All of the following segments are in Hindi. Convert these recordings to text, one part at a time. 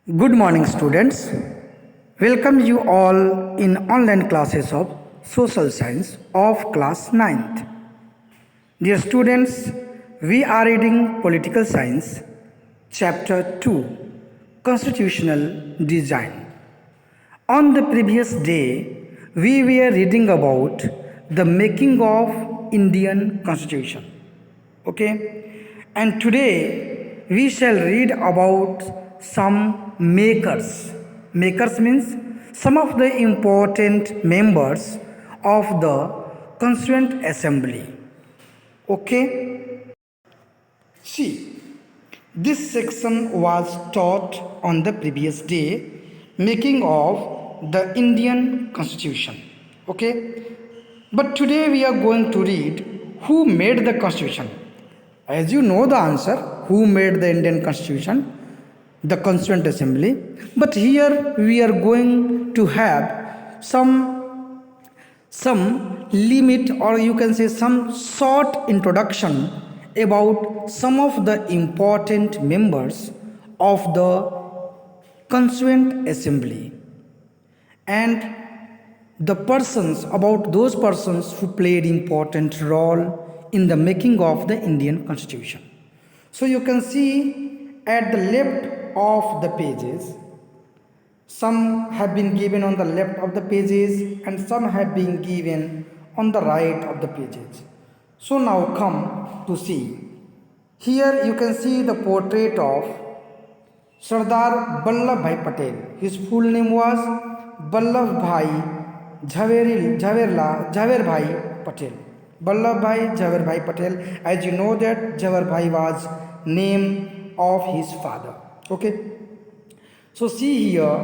Good morning, students. Welcome you all in online classes of Social Science of class ninth. Dear students, we are reading Political Science, Chapter 2, Constitutional Design. On the previous day, we were reading about the making of Indian Constitution. Okay? And today we shall read about some makers. Makers means some of the important members of the Constituent Assembly. Okay? See, this section was taught on the previous day, making of the Indian Constitution. Okay? But today we are going to read who made the Constitution. As you know the answer, who made the Indian Constitution? The Constituent Assembly. But here we are going to have some limit, or you can say some short introduction about some of the important members of the Constituent Assembly and the persons, about those persons who played important role in the making of the Indian Constitution. So you can see at the left of the pages, some have been given on the left of the pages and some have been given on the right of the pages. So now come to see. Here you can see the portrait of Sardar Vallabhbhai Patel. His full name was Vallabhbhai Jhaverbhai Patel. Vallabhbhai Jhaverbhai Patel. As you know that Jhaverbhai was name of his father. Okay. So see here,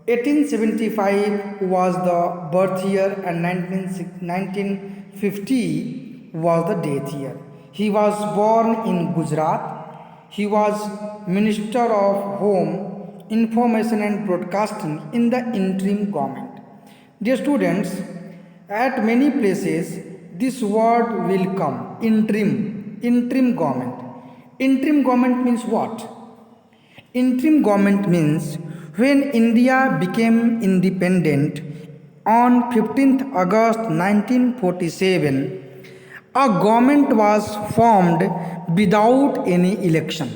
1875 was the birth year and 1950 was the death year. He was born in Gujarat. He was Minister of Home, Information and Broadcasting in the interim government. Dear students, at many places this word will come, interim government. Interim government means what? Interim government means when India became independent on 15th August 1947, a government was formed without any election.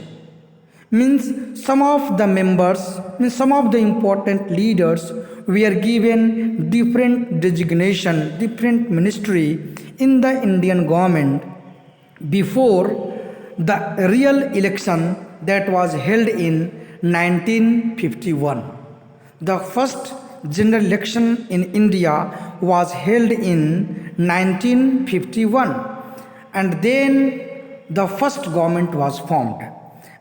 Means some of the members, some of the important leaders were given different designation, different ministry in the Indian government before the real election that was held in 1951. The first general election in India was held in 1951 and then the first government was formed.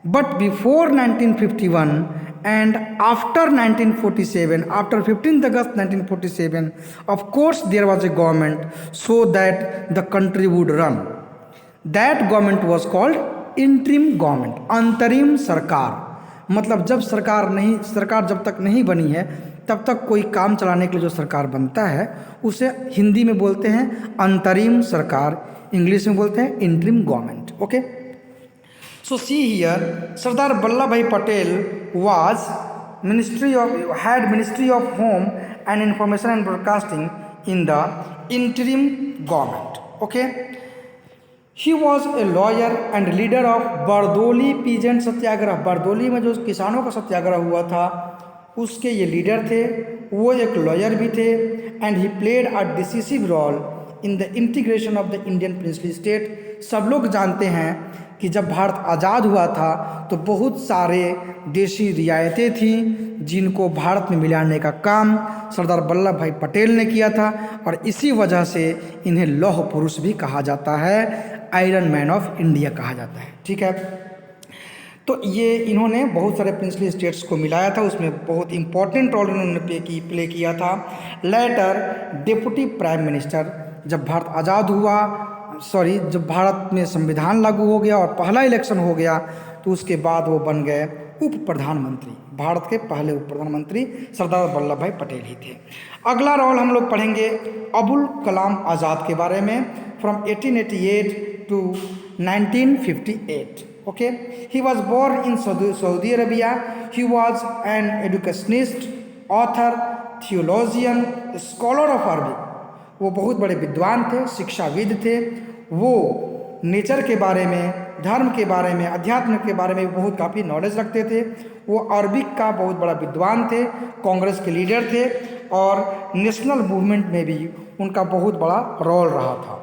But before 1951 and after 1947, after 15th August 1947, of course there was a government so that the country would run. That government was called interim government, अंतरिम सरकार. मतलब जब सरकार जब तक नहीं बनी है तब तक कोई काम चलाने के लिए जो सरकार बनता है उसे हिंदी में बोलते हैं अंतरिम सरकार, इंग्लिश में बोलते हैं interim government. Okay. So see here, Sardar Vallabh Bhai Patel was had Ministry of Home and Information and Broadcasting in the interim government. Okay. He was a lawyer and leader of Bardoli peasant satyagraha. Bardoli में जो किसानों का सत्याग्रह हुआ था उसके ये लीडर थे. वो एक लॉयर भी थे and he played a decisive role in the integration of the Indian princely state. सब लोग जानते हैं कि जब भारत आज़ाद हुआ था तो बहुत सारे देशी रियायतें थीं जिनको भारत में मिलाने का काम सरदार वल्लभ भाई पटेल ने किया था और इसी वजह से इन्हें लौह पुरुष भी कहा जाता है, आयरन मैन ऑफ इंडिया कहा जाता है. ठीक है. तो ये इन्होंने बहुत सारे प्रिंसली स्टेट्स को मिलाया था, उसमें बहुत इंपॉर्टेंट रोल इन्होंने प्ले किया था. लेटर डिप्टी प्राइम मिनिस्टर, जब भारत आज़ाद हुआ, जब भारत में संविधान लागू हो गया और पहला इलेक्शन हो गया तो उसके बाद वो बन गए उप प्रधानमंत्री. भारत के पहले उप प्रधानमंत्री सरदार वल्लभ भाई पटेल ही थे. अगला रोल हम लोग पढ़ेंगे अबुल कलाम आज़ाद के बारे में, from 1888 to 1958. Okay, he was born in Saudi Arabia. He was an educationist, author, theologian, scholar of Arabic. वो बहुत बड़े विद्वान थे, शिक्षाविद थे। वो नेचर के बारे में, धर्म के बारे में, अध्यात्म के बारे में बहुत काफ़ी नॉलेज रखते थे। वो अरबिक का बहुत बड़ा विद्वान थे, कांग्रेस के लीडर थे और नेशनल मूवमेंट में भी उनका बहुत बड़ा रोल रहा था।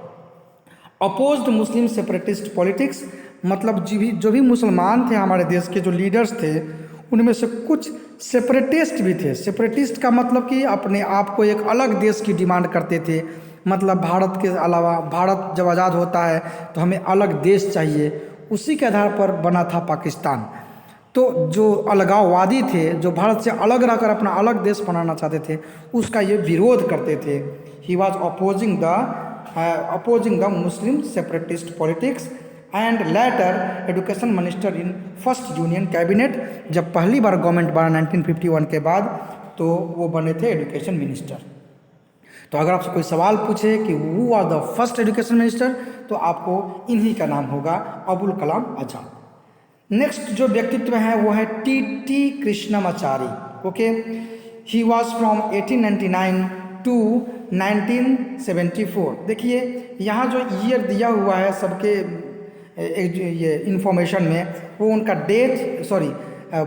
अपोज्ड मुस्लिम सेपरेटिस्ट पॉलिटिक्स, मतलब जो भी मुसलमान थे हमारे देश के जो लीडर्स थे उनमें से कुछ सेपरेटिस्ट भी थे। सेपरेटिस्ट का मतलब कि अपने आप को एक अलग देश की डिमांड करते थे। मतलब भारत के अलावा, भारत जब आज़ाद होता है तो हमें अलग देश चाहिए, उसी के आधार पर बना था पाकिस्तान। तो जो अलगाववादी थे, जो भारत से अलग रहकर अपना अलग देश बनाना चाहते थे, उसका ये विरोध करते थे। He was opposing the Muslim separatist politics and later education minister in first union cabinet। जब पहली बार गवर्नमेंट बना 1951 के बाद तो वो बने थे एजुकेशन मिनिस्टर। तो अगर आपसे कोई सवाल पूछे कि who was the first education minister, तो आपको इन्हीं का नाम होगा, अबुल कलाम आजाद। नेक्स्ट जो व्यक्तित्व है वो है T Krishnamachari. Okay, he was from 1899 to 1974। देखिए यहाँ जो ईयर दिया हुआ है सबके ये इंफॉर्मेशन में, वो उनका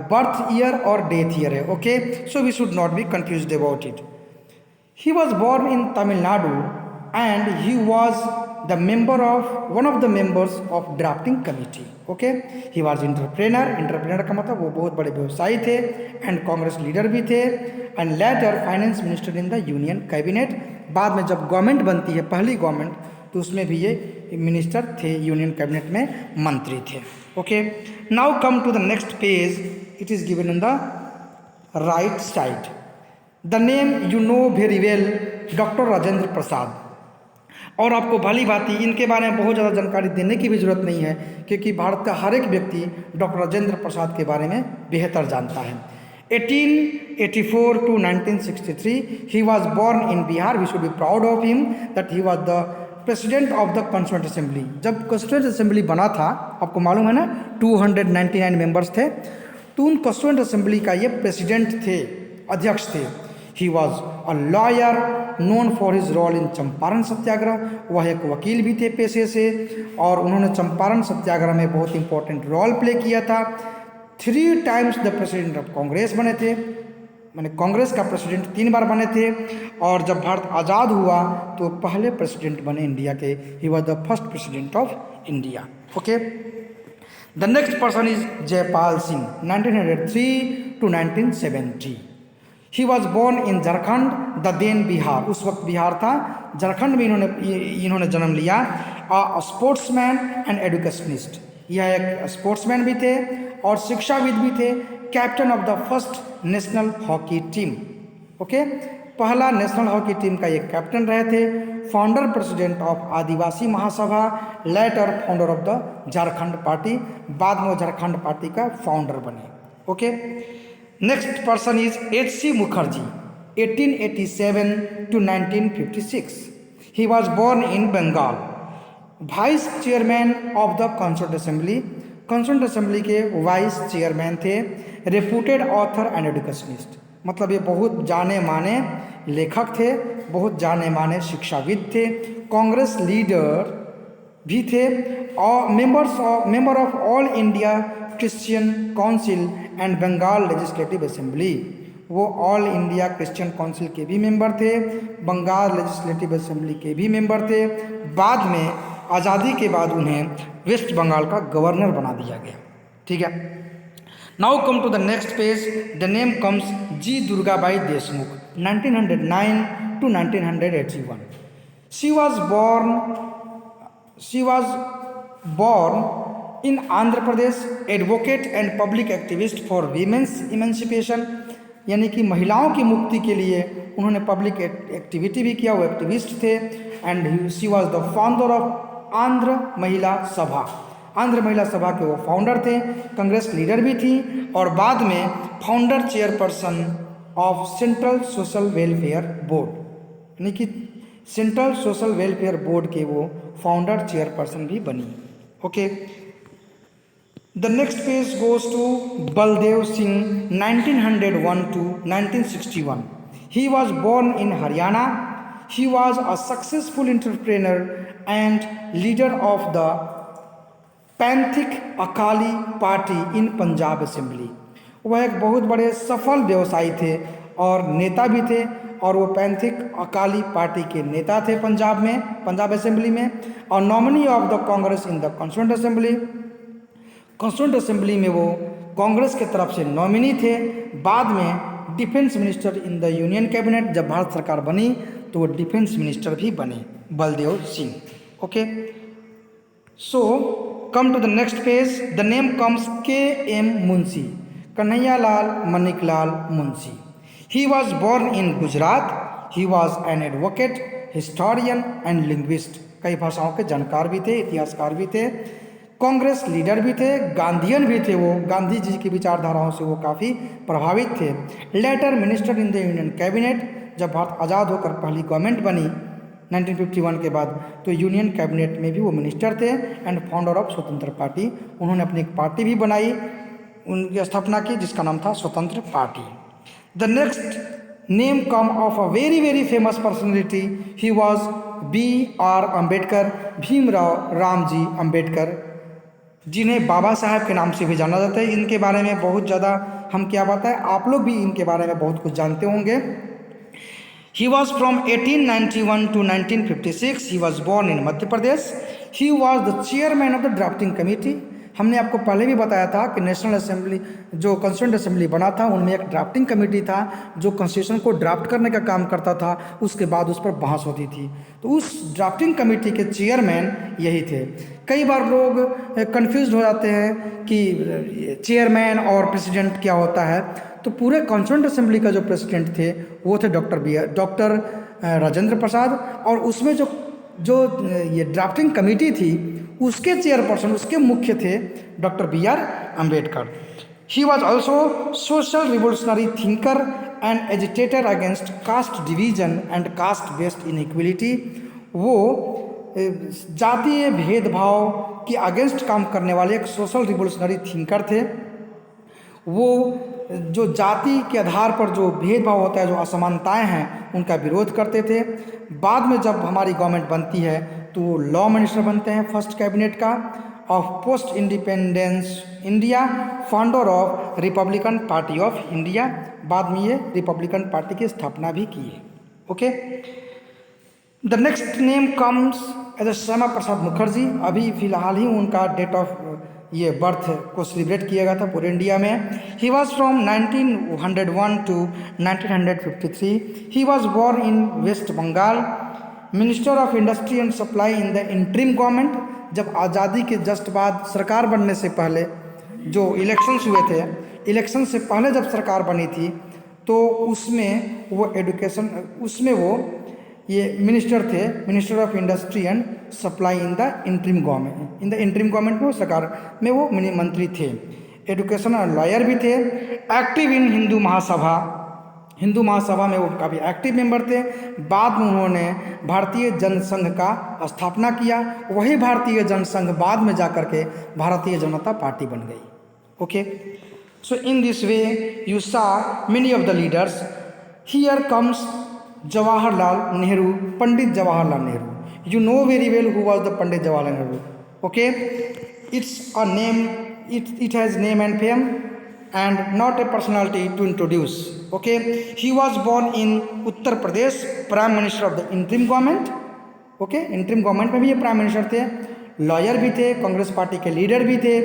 बर्थ ईयर और डेथ ईयर है। Okay, so we should not be confused about it. He was born in Tamil Nadu and he was one of the members of drafting committee. Okay, he was entrepreneur का मतलब वो बहुत बड़े व्यवसायी थे and कांग्रेस लीडर भी थे and later finance minister in the union cabinet. बाद में जब गवर्नमेंट बनती है, पहली गवर्नमेंट, तो उसमें भी ये मिनिस्टर थे, यूनियन कैबिनेट में मंत्री थे। Okay, now come to the next page, it is given in the right side. The name you know very well, doctor Rajendra Prasad. और आपको भली भांति इनके बारे में बहुत ज़्यादा जानकारी देने की भी ज़रूरत नहीं है, क्योंकि भारत का हर एक व्यक्ति डॉक्टर राजेंद्र प्रसाद के बारे में बेहतर जानता है। 1884 to 1963 he was born in Bihar। we should be proud of him that he was the president of the constituent assembly। जब constituent assembly बना था, आपको मालूम है ना, 299 मेंबर्स थे, तो उन constituent assembly का ये प्रेसिडेंट थे, अध्यक्ष थे। He was a lawyer known for his role in Champaran satyagraha. वह एक वकील भी थे पेशे से और उन्होंने चंपारण सत्याग्रह में बहुत इंपॉर्टेंट रोल प्ले किया था। 3 times the president of Congress बने थे, मैंने कांग्रेस का प्रेसिडेंट 3 बार बने थे। और जब भारत आज़ाद हुआ तो पहले प्रेसिडेंट बने इंडिया के। He was the first president of India. Okay, the next person is Jaipal Singh, 1903 to 1970। He was born in Jharkhand, the then Bihar, उस वक्त बिहार था, झारखंड में इन्होंने जन्म लिया। अ स्पोर्ट्समैन एंड एजुकेशनिस्ट, यह एक स्पोर्ट्समैन भी थे और शिक्षाविद भी थे। Captain of the first national hockey team. Okay, पहला नेशनल हॉकी टीम का ये कैप्टन रहे थे। Founder president of Adivasi Mahasabha, later founder of the Jharkhand Party, बाद में वो झारखंड पार्टी का फाउंडर बने। Okay, next person is H.C. Mukherjee, 1887 to 1956। He was born in Bengal. Vice chairman of the constituent assembly, constituent assembly के वाइस चेयरमैन थे। रेपुटेड ऑथर एंड एजुकेशनिस्ट, मतलब ये बहुत जाने माने लेखक थे, बहुत जाने माने शिक्षाविद थे। कांग्रेस लीडर भी थे और member of all India Christian council and Bengal legislative assembly. वो ऑल इंडिया क्रिश्चियन काउंसिल के भी मेंबर थे, बंगाल लेजिस्लेटिव असेंबली के भी मेंबर थे। बाद में आज़ादी के बाद उन्हें वेस्ट बंगाल का गवर्नर बना दिया गया। ठीक है, now come to the next page. The name comes G Durgabai Deshmukh, 1909 to 1981। She was born in Andhra Pradesh, advocate and public activist for women's emancipation, यानी कि महिलाओं की मुक्ति के लिए उन्होंने पब्लिक एक्टिविटी भी किया, वो एक्टिविस्ट थे। And she was the founder of Andhra महिला सभा, आंध्र महिला सभा के वो फाउंडर थे। कांग्रेस लीडर भी थी और बाद में founder chairperson of central social welfare board, यानी कि सेंट्रल सोशल वेलफेयर बोर्ड के वो फाउंडर चेयरपर्सन भी बनी। Okay, The next page goes to Baldev Singh 1901 to 1961. He was born in Haryana. He was a successful entrepreneur and leader of the Pethick Akali party in Punjab assembly. वह एक बहुत बड़े सफल व्यवसायी थे और नेता भी थे, और वो पैंथिक अकाली पार्टी के नेता थे पंजाब में, पंजाब असेंबली में, और nominee of the Congress in the constituent assembly. Constituent assembly में वो कांग्रेस के तरफ से नॉमिनी थे। बाद में defence minister in the union cabinet, जब भारत सरकार बनी तो वो डिफेंस मिनिस्टर भी बने, Baldev Singh. Okay, so come to the next page. The name comes K.M. Munshi, Kanhaiyalal Maniklal Munshi. He was born in Gujarat. He was an advocate, historian and linguist. कई भाषाओं के जानकार भी थे, इतिहासकार भी थे, कांग्रेस लीडर भी थे, गांधीयन भी थे। वो गांधी जी की विचारधाराओं से वो काफ़ी प्रभावित थे। Later minister in the union cabinet, जब भारत आज़ाद होकर पहली गवर्नमेंट बनी 1951 के बाद, तो यूनियन कैबिनेट में भी वो मिनिस्टर थे। एंड फाउंडर ऑफ स्वतंत्र पार्टी, उन्होंने अपनी एक पार्टी भी बनाई, उनकी स्थापना की जिसका नाम था स्वतंत्र party. The next name come of a very very famous personality. He was B.R. Ambedkar, Bhimrao Ramji Ambedkar, जिन्हें बाबा साहब के नाम से भी जाना जाता है। इनके बारे में बहुत ज़्यादा हम क्या बताएं, आप लोग भी इनके बारे में बहुत कुछ जानते होंगे। He was from 1891 to 1956. He was born in Madhya Pradesh. He was the chairman of the drafting committee. हमने आपको पहले भी बताया था कि नेशनल असेंबली जो कॉन्स्टिट्यूंट असेंबली बना था, उनमें एक ड्राफ्टिंग कमेटी था जो कॉन्स्टिट्यूशन को ड्राफ्ट करने का काम करता था, उसके बाद उस पर बहस होती थी। तो उस ड्राफ्टिंग कमेटी के चेयरमैन यही थे। कई बार लोग कंफ्यूज हो जाते हैं कि चेयरमैन और प्रेसिडेंट क्या होता है। तो पूरे कॉन्स्टिट्यूंट असेंबली का जो प्रेसिडेंट थे वो थे डॉक्टर राजेंद्र प्रसाद, और उसमें जो ये ड्राफ्टिंग कमेटी थी उसके चेयरपर्सन, उसके मुख्य थे doctor B.R. Ambedkar. He was also social revolutionary thinker and agitator against caste division and caste based inequality. वो जातीय भेदभाव के अगेंस्ट काम करने वाले एक सोशल रिवोल्यूशनरी थिंकर थे। वो जो जाति के आधार पर जो भेदभाव होता है, जो असमानताएं हैं, उनका विरोध करते थे। बाद में जब हमारी गवर्नमेंट बनती है तो वो लॉ मिनिस्टर बनते हैं फर्स्ट कैबिनेट का of post independence India, founder of Republican party of India. बाद में ये रिपब्लिकन पार्टी की स्थापना भी की है। Okay, the next name comes as Shyama Prasad Mukherjee. अभी फिलहाल ही उनका डेट ऑफ ये बर्थ को सेलिब्रेट किया गया था पूरे इंडिया में। He was from 1901 to 1953। He was born in West Bengal, minister of industry and supply in the interim government. जब आज़ादी के जस्ट बाद सरकार बनने से पहले जो इलेक्शंस हुए थे, इलेक्शन से पहले जब सरकार बनी थी तो उसमें वो एडुकेशन, उसमें वो ये मिनिस्टर थे, minister of industry and supply in the interim government. In the interim government में सरकार में वो मंत्री थे। एडुकेशन और लॉयर भी थे। एक्टिव इन हिंदू महासभा, हिंदू महासभा में वो काफ़ी एक्टिव मेंबर थे। बाद में उन्होंने भारतीय जनसंघ का स्थापना किया। वही भारतीय जनसंघ बाद में जाकर के भारतीय जनता पार्टी बन गई। Okay, so in this way you saw many of the leaders. Here comes Jawaharlal Nehru, Pandit Jawaharlal Nehru. You know very well who was the Pandit Jawaharlal Nehru. Okay, it's a name, it has name and fame and not a personality to introduce. Okay, he was born in Uttar Pradesh, Prime Minister of the interim government. Okay, interim government में भी ये प्राइम मिनिस्टर थे, लॉयर भी थे, कांग्रेस पार्टी के लीडर भी थे,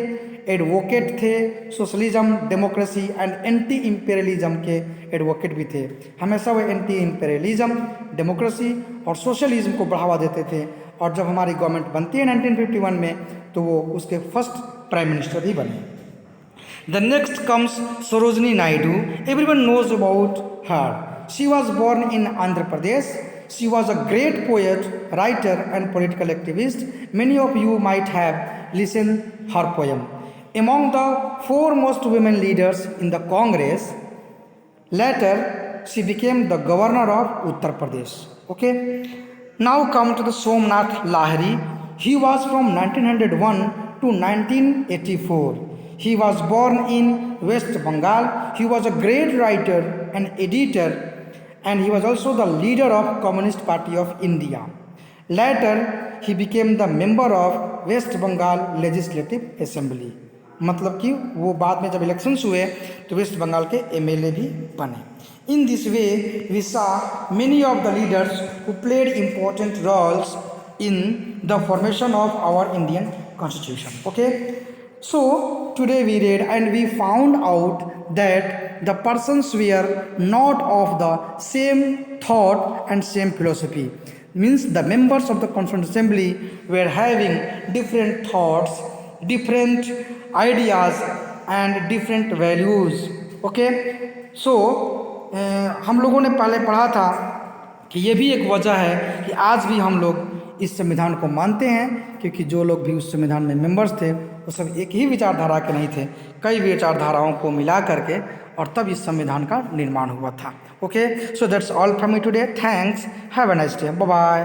एडवोकेट थे, socialism, democracy and anti imperialism के एडवोकेट भी थे। हमेशा वो एंटी इम्पेरियलिज्म, डेमोक्रेसी और सोशलिज्म को बढ़ावा देते थे। और जब हमारी गवर्नमेंट बनती है 1951 में तो वो उसके फर्स्ट प्राइम मिनिस्टर ही बने। The next comes Sarojini Naidu. Everyone knows about her. She was born in Andhra Pradesh. She was a great poet, writer and political activist. Many of you might have listened her poem. Among the foremost women leaders in the Congress, later she became the governor of Uttar Pradesh. Okay. Now come to the Somnath Lahiri. He was from 1901 to 1984. He was born in West Bengal. He was a great writer and editor, and he was also the leader of Communist Party of India. Later, he became the member of West Bengal Legislative Assembly. मतलब कि वो बाद में जब इलेक्शंस हुए तो वेस्ट बंगाल के एमएलए भी बने. In this way, we saw many of the leaders who played important roles in the formation of our Indian Constitution. Okay, so today we read and we found out that the persons were not of the same thought and same philosophy. Means the members of the Constituent Assembly were having different thoughts, different ideas and different values. Okay, so हम लोगों ने पहले पढ़ा था कि ये भी एक वजह है कि आज भी हम लोग इस संविधान को मानते हैं, क्योंकि जो लोग भी उस संविधान में मेंबर्स थे वो सब एक ही विचारधारा के नहीं थे, कई विचारधाराओं को मिला करके और तब इस संविधान का निर्माण हुआ था. Okay, so that's all from me today. Thanks, have a nice day, bye bye.